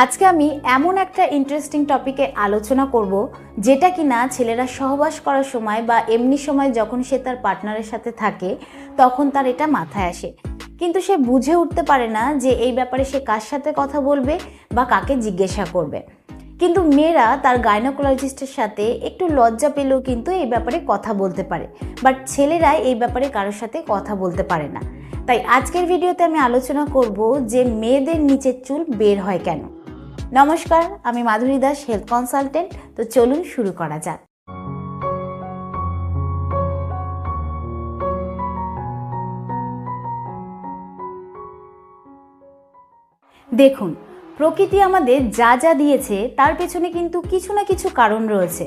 আজকে আমি এমন একটা ইন্টারেস্টিং টপিকে আলোচনা করব যেটা কিনা ছেলেরা সহবাস করার সময় বা এমনি সময় যখন সে তার পার্টনারের সাথে থাকে তখন তার এটা মাথায় আসে, কিন্তু সে বুঝে উঠতে পারে না যে এই ব্যাপারে সে কার সাথে কথা বলবে বা কাকে জিজ্ঞাসা করবে। কিন্তু মেয়েরা তার গাইনোকোলজিস্টের সাথে একটু লজ্জা পেলেও কিন্তু এই ব্যাপারে কথা বলতে পারে, বাট ছেলেরা এই ব্যাপারে কারোর সাথে কথা বলতে পারে না। তাই আজকের ভিডিওতে আমি আলোচনা করব যে মেয়েদের নিচের চুল বের হয় কেন। নমস্কার, আমি মাধুরী দাস, হেলথ কনসালটেন্ট। তো চলুন শুরু করা যাক। দেখুন, প্রকৃতি আমাদের যা যা দিয়েছে তার পেছনে কিন্তু কিছু না কিছু কারণ রয়েছে।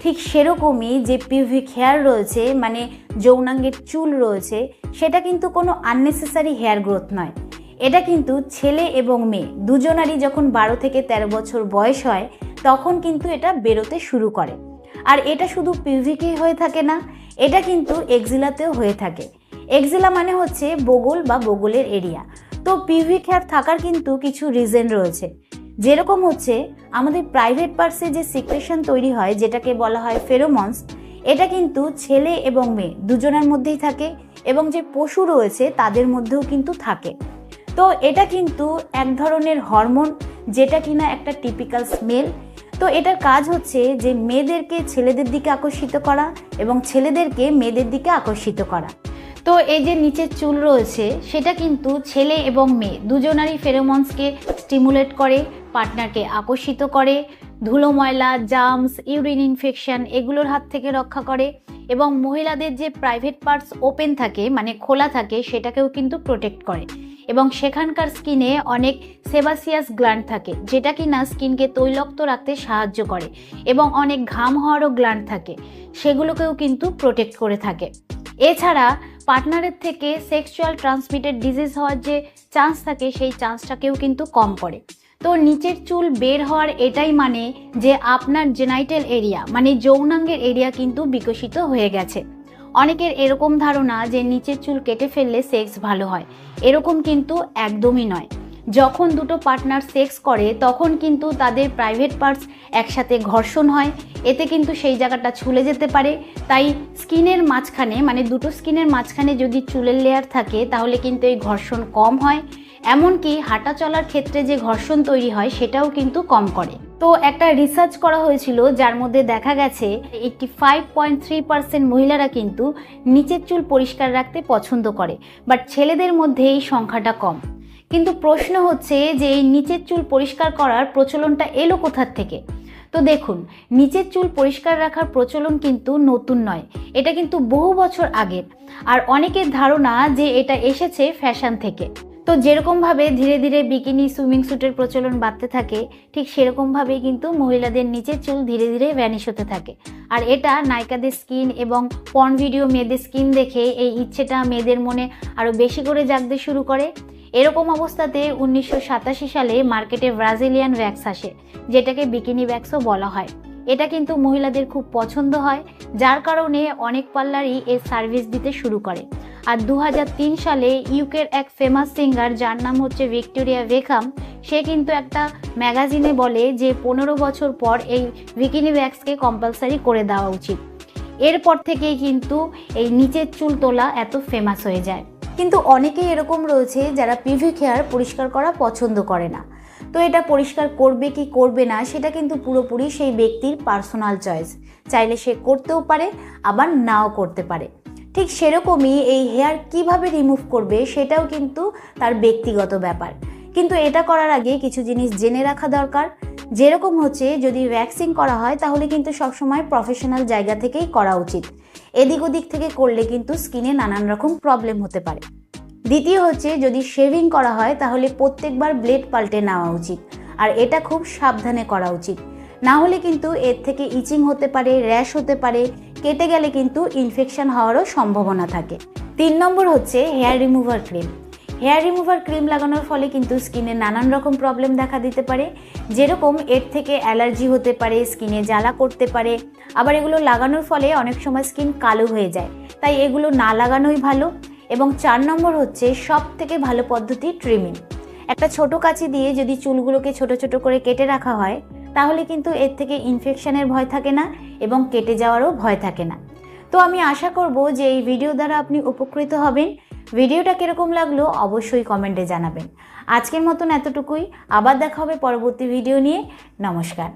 ঠিক সেরকমই যে পিউবিক হেয়ার রয়েছে, মানে যৌনাঙ্গের চুল রয়েছে, সেটা কিন্তু কোনো আননেসেসারি হেয়ার গ্রোথ নয়। এটা কিন্তু ছেলে এবং মেয়ে দুজনারই যখন 12 থেকে 13 বছর বয়স হয় তখন কিন্তু এটা বেরোতে শুরু করে। আর এটা শুধু পিউবিকেই হয়ে থাকে না, এটা কিন্তু এক্সিলাতেও হয়ে থাকে। এক্সিলা মানে হচ্ছে বগল বা বগলের এরিয়া। তো পিউবিক হেয়ার থাকার কিন্তু কিছু রিজন রয়েছে, যেরকম হচ্ছে আমাদের প্রাইভেট পার্টসে যে সিক্রেশন তৈরি হয় যেটাকে বলা হয় ফেরোমনস, এটা কিন্তু ছেলে এবং মেয়ে দুজনের মধ্যেই থাকে এবং যে পশু রয়েছে তাদের মধ্যেও কিন্তু থাকে। তো এটা কিন্তু এক ধরনের হরমোন যেটা কিনা একটা টিপিক্যাল স্মেল। তো এটার কাজ হচ্ছে যে মেয়েদেরকে ছেলেদের দিকে আকর্ষিত করা এবং ছেলেদেরকে মেয়েদের দিকে আকর্ষিত করা। তো এই যে নিচের চুল রয়েছে সেটা কিন্তু ছেলে এবং মেয়ে দুজনারই ফেরোমনসকে স্টিমুলেট করে, পার্টনারকে আকর্ষিত করে, ধুলো ময়লা, জার্মস, ইউরিন ইনফেকশন এগুলোর হাত থেকে রক্ষা করে এবং মহিলাদের যে প্রাইভেট পার্টস ওপেন থাকে মানে খোলা থাকে সেটাকেও কিন্তু প্রোটেক্ট করে। এবং সেখানকার স্কিনে অনেক সেবাসিয়াস গ্ল্যান্ড থাকে যেটা কিনা স্কিনকে তৈলাক্ত রাখতে সাহায্য করে এবং অনেক ঘাম হওয়ারও গ্ল্যান্ড থাকে, সেগুলোকেও কিন্তু প্রোটেক্ট করে থাকে। এছাড়া পার্টনারের থেকে সেক্সুয়াল ট্রান্সমিটেড ডিজিজ হওয়ার যে চান্স থাকে সেই চান্সটাকেও কিন্তু কম করে। তো নিচের চুল বের হওয়ার এটাই মানে যে আপনার জেনাইটাল এরিয়া মানে যৌনাঙ্গের এরিয়া কিন্তু বিকশিত হয়ে গেছে। অনেকের এরকম ধারণা যে নিচের চুল কেটে ফেললে সেক্স ভালো হয়, এরকম কিন্তু একদমই নয়। যখন দুটো পার্টনার সেক্স করে তখন কিন্তু তাদের প্রাইভেট পার্টস একসাথে ঘর্ষণ হয়, এতে কিন্তু সেই জায়গাটা ছুলে যেতে পারে। তাই স্কিনের মাঝখানে মানে দুটো স্কিনের মাঝখানে যদি চুলের লেয়ার থাকে তাহলে কিন্তু এই ঘর্ষণ কম হয়, এমনকি হাঁটা চলার ক্ষেত্রে যে ঘর্ষণ তৈরি হয় সেটাও কিন্তু কম করে। তো একটা রিসার্চ করা হয়েছিল যার মধ্যে দেখা গেছে 85.3% মহিলারা কিন্তু নিচের চুল পরিষ্কার রাখতে পছন্দ করে, বাট ছেলেদের মধ্যে এই সংখ্যাটা কম। কিন্তু প্রশ্ন হচ্ছে যে এই নিচের চুল পরিষ্কার করার প্রচলনটা এলো কোথার থেকে? তো দেখুন, নিচের চুল পরিষ্কার রাখার প্রচলন কিন্তু নতুন নয়, এটা কিন্তু বহু বছর আগের। আর অনেকের ধারণা যে এটা এসেছে ফ্যাশন থেকে। তো যেরকমভাবে ধীরে ধীরে বিকিনি, সুইমিং স্যুটের প্রচলন বাড়তে থাকে, ঠিক সেরকমভাবেই কিন্তু মহিলাদের নিচের চুল ধীরে ধীরে ভ্যানিশ হতে থাকে। আর এটা নায়িকাদের স্কিন এবং পর্ন ভিডিও মেয়েদের স্কিন দেখে এই ইচ্ছেটা মেয়েদের মনে আরও বেশি করে জাগতে শুরু করে। এরকম অবস্থাতে 1987 সালে মার্কেটে ব্রাজিলিয়ান ওয়্যাক্স আসে, যেটাকে বিকিনি ওয়্যাক্সও বলা হয়। এটা কিন্তু মহিলাদের খুব পছন্দ হয়, যার কারণে অনেক পার্লারই এর সার্ভিস দিতে শুরু করে। আর 2003 সালে ইউকের এক ফেমাস সিঙ্গার যার নাম হচ্ছে ভিক্টোরিয়া বেকহাম, সে কিন্তু একটা ম্যাগাজিনে বলে যে 15 বছর পর এই বিকিনি ওয়্যাক্সকে কম্পালসারি করে দেওয়া উচিত। এরপর থেকেই কিন্তু এই নিচের চুল তোলা এত ফেমাস হয়ে যায়। কিন্তু অনেকেই এরকম রয়েছে যারা পিউবিক হেয়ার পরিষ্কার করা পছন্দ করে না। তো এটা পরিষ্কার করবে কি করবে না সেটা কিন্তু পুরোপুরি সেই ব্যক্তির পার্সোনাল চয়েস, চাইলে সে করতেও পারে আবার নাও করতে পারে। ঠিক সেরকমই এই হেয়ার কিভাবে রিমুভ করবে সেটাও কিন্তু তার ব্যক্তিগত ব্যাপার। কিন্তু এটা করার আগে কিছু জিনিস জেনে রাখা দরকার, যেরকম হচ্ছে যদি ভ্যাক্সিং করা হয় তাহলে কিন্তু সবসময় প্রফেশনাল জায়গা থেকেই করা উচিত। এদিক ওদিক থেকে করলে কিন্তু স্কিনে নানান রকম প্রবলেম হতে পারে। দ্বিতীয় হচ্ছে যদি শেভিং করা হয় তাহলে প্রত্যেকবার ব্লেড পাল্টে নেওয়া উচিত, আর এটা খুব সাবধানে করা উচিত, না হলে কিন্তু এর থেকে ইচিং হতে পারে, র্যাশ হতে পারে, কেটে গেলে কিন্তু ইনফেকশন হওয়ারও সম্ভাবনা থাকে। 3 নম্বর হচ্ছে hair remover cream. Hair remover cream লাগানোর ফলে কিন্তু স্কিনে নানান রকম প্রবলেম দেখা দিতে পারে, যেরকম এর থেকে অ্যালার্জি হতে পারে, স্কিনে জ্বালা করতে পারে, আবার এগুলো লাগানোর ফলে অনেক সময় স্কিন কালো হয়ে যায়, তাই এগুলো না লাগানোই ভালো। এবং 4 নম্বর হচ্ছে সব থেকে ভালো পদ্ধতি ট্রিমিং। একটা ছোট কাঁচি দিয়ে যদি চুলগুলোকে ছোট ছোট করে কেটে রাখা হয় তাহলে কিন্তু এর থেকে ইনফেকশনের ভয় থাকে না এবং কেটে যাওয়ারও ভয় থাকে না। তো আমি আশা করব যে এই ভিডিও দ্বারা আপনি উপকৃত হবেন। ভিডিওটা কীরকম লাগলো অবশ্যই কমেন্টে জানাবেন। আজকের মতন এতটুকুই, আবার দেখা হবে পরবর্তী ভিডিও নিয়ে। নমস্কার।